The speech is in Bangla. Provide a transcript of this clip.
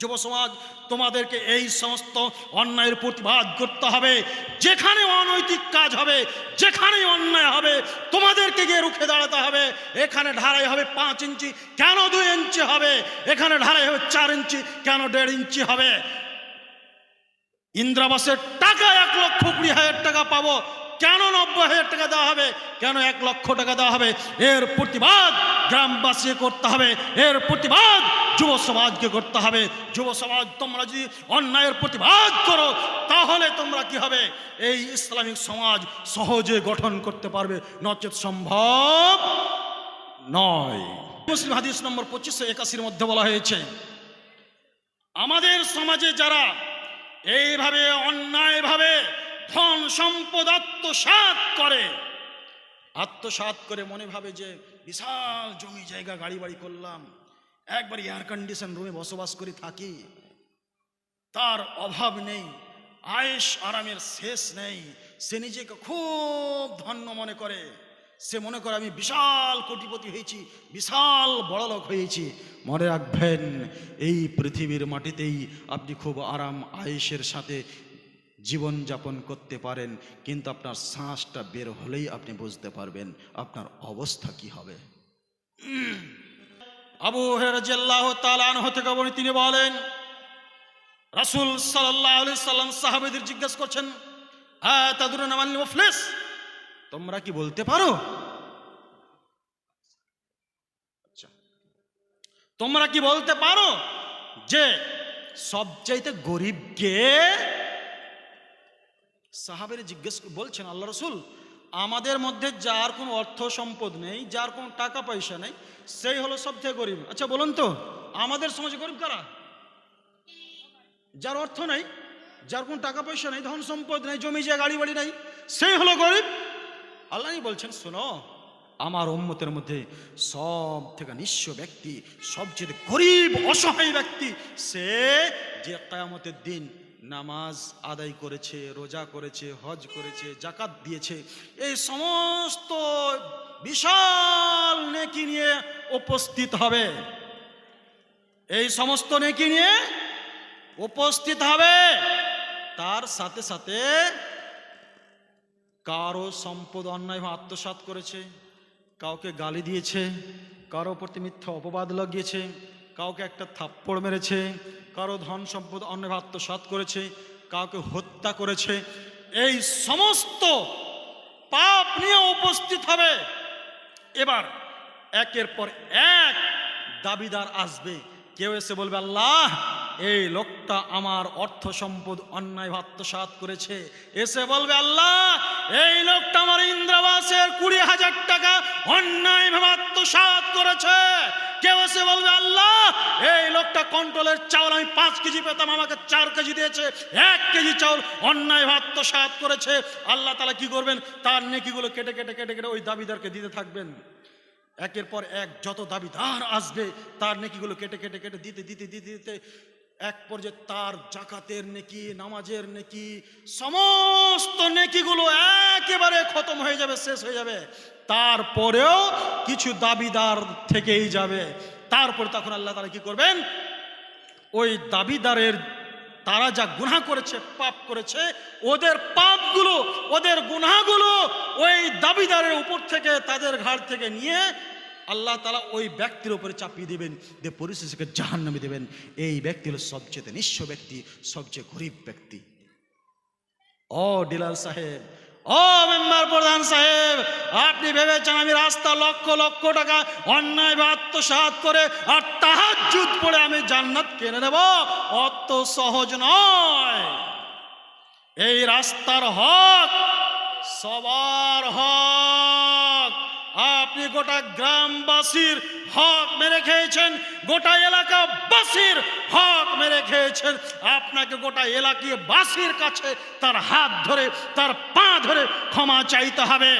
যুব সমাজ, তোমাদেরকে এই সমস্ত অন্যায়ের প্রতিবাদ করতে হবে। যেখানে অনৈতিক কাজ হবে, যেখানে অন্যায় হবে, তোমাদেরকে গিয়ে রুখে দাঁড়াতে হবে। এখানে ঢালাই হবে 5 ইঞ্চি, কেন 2 ইঞ্চি হবে? এখানে ঢালাই হবে 4 ইঞ্চি, কেন 1.5 ইঞ্চি হবে? ইন্দিরাবাসের টাকা 1,20,000 টাকা পাবো, কেন 90,000 টাকা দেওয়া হবে? কেন 1 লক্ষ টাকা দেওয়া হবে? এর প্রতিবাদ গ্রামবাসী করতে হবে, এর প্রতিবাদ যুব সমাজকে করতে হবে। যুব সমাজ, তোমরা যদি অন্যায়ের প্রতিবাদ করো, তাহলে তোমরা কি হবে? এই ইসলামিক সমাজ সহজে গঠন করতে পারবে, নচেত সম্ভব নয়। মুসলিম হাদিস নম্বর 2581 মধ্যে বলা হয়েছে, আমাদের সমাজে যারা এইভাবে অন্যায়ভাবে ধন সম্পদ আত্মসাৎ করে মনে ভাবে যে বিশাল জমি জায়গা গাড়ি বাড়ি করলাম, একবার এয়ার কন্ডিশন রুমে বসবাস করে থাকি, তার অভাব নেই, আয়েশ আরামের শেষ নেই, সে নিজেকে খুব ধন্য মনে করে। সে মনে করে আমি বিশাল কোটিপতি হয়েছি, বিশাল বড়লোক হয়েছি। মনে রাখবেন, এই পৃথিবীর মাটিতেই আপনি খুব আরাম আয়েশের সাথে জীবন যাপন করতে পারেন, কিন্তু আপনার শ্বাসটা বের হলেই আপনি বুঝতে পারবেন আপনার অবস্থা কি হবে। আবু হুরায়রা রাদিয়াল্লাহু তাআলা আনহু থেকে বর্ণিত, তিনি বলেন, রাসূল সাল্লাল্লাহু আলাইহি সাল্লাম সাহাবীদের জিজ্ঞেস করছেন, আতাদরুনা মাল মুফলিস, তোমরা কি বলতে পারো, আচ্ছা তোমরা কি বলতে পারো যে সবচাইতে গরিব কে? সাহাবীরা জিজ্ঞেস বলছেন, আল্লাহ রাসূল, আমাদের মধ্যে যার কোনো অর্থ সম্পদ নেই, যার কোনো টাকা পয়সা নেই, সেই হলো সবথেকে গরিব। আচ্ছা বলুন তো, আমাদের সমাজে গরিব কারা? যার অর্থ নাই, যার কোনো টাকা পয়সা নেই, ধন সম্পদ নেই, জমি জায়গা গাড়ি বাড়ি নাই, সেই হলো গরিব। আল্লাহ বলছেন, শোনো, আমার উম্মতের মধ্যে সব থেকে নিঃস্ব ব্যক্তি, সবচেয়ে গরিব অসহায় ব্যক্তি সে, যে কিয়ামতের দিন নামাজ আদায় করেছে, রোজা করেছে, হজ করেছে, যাকাত দিয়েছে, এই সমস্ত বিশাল নেকি নিয়ে উপস্থিত হবে। এই সমস্ত নেকি নিয়ে উপস্থিত হবে। তার সাথে সাথে কারো সম্পদ অন্যায়ভাবে আত্মসাৎ করেছে, কাউকে গালি দিয়েছে, কারো প্রতি মিথ্যা অপবাদ লাগিয়েছে, কাউকে একটা থাপ্পড় মেরেছে, কারো ধন সম্পদ অন্যায়ভাবে আত্মসাৎ করেছে, কাউকে হত্যা করেছে, এই সমস্ত পাপ নিয়ে উপস্থিত হবে। এবার একের পর এক দাবিদার আসবে। কেউ এসে বলবে, আল্লাহ, এই লোকটা আমার অর্থ সম্পদ অন্যায় আত্মসাৎ করেছে। এসে বলবে, আল্লাহ, এই লোকটা আমার ইন্দিরাবাসের 20,000 টাকা অন্যায়ভাবে আত্মসাৎ করেছে। কেউ এসে বলবে, আল্লাহ, এই লোকটা কন্ট্রোলের চাউল আমি 5 কেজি পেতাম, আমাকে 4 কেজি দিয়েছে, 1 কেজি চাউল অন্যায়ভাবে আত্মসাৎ করেছে। আল্লাহ তাআলা কি করবেন? তার নেকিগুলো কেটে কেটে কেটে কেটে ওই দাবিদারকে দিতে থাকবেন। একের পর এক যত দাবিদার আসবে, তার নেকিগুলো কেটে কেটে কেটে দিতে দিতে দিতে দিতে এক পর্যায়ে তার জাকাতের নেকি, নামাজের নেকি, সমস্ত নেকিগুলো একেবারে খতম হয়ে যাবে, শেষ হয়ে যাবে। তারপরেও কিছু দাবিদার থেকেই যাবে। তারপর তখন আল্লাহ তাআলা কি করবেন? ওই দাবিদারের, তারা যা গুনাহ করেছে, পাপ করেছে, ওদের পাপগুলো, ওদের গুনাহগুলো ওই দাবিদারের উপর থেকে, তাদের ঘাড় থেকে নিয়ে আল্লাহ তাআলা ওই ব্যক্তির উপরে চাপিয়ে দেবেন, দিয়ে পরিশেষে জাহান্নামে দেবেন। এই ব্যক্তি হলো সবচেয়ে নিঃস্ব ব্যক্তি, সবচেয়ে গরিব ব্যক্তি। ও ডিলার সাহেব, ও মেম্বার প্রধান সাহেব, আপনি ভেবেছেন আমি রাস্তা লক্ষ লক্ষ টাকা অন্যায়ভাবে আত্মসাৎ করে আর তাহাজ্জুদ পড়ে আমি জান্নাত কিনে নেব? অত সহজ নয়। এই রাস্তার হক সবার হক। আপনি গোটা গ্রামবাসীর হক মেরে খেয়েছেন, গোটা এলাকাবাসীর হক মেরে খেয়েছেন। আপনাকে গোটা এলাকাবাসীর কাছে তার হাত ধরে, তার পা ধরে ক্ষমা চাইতে হবে।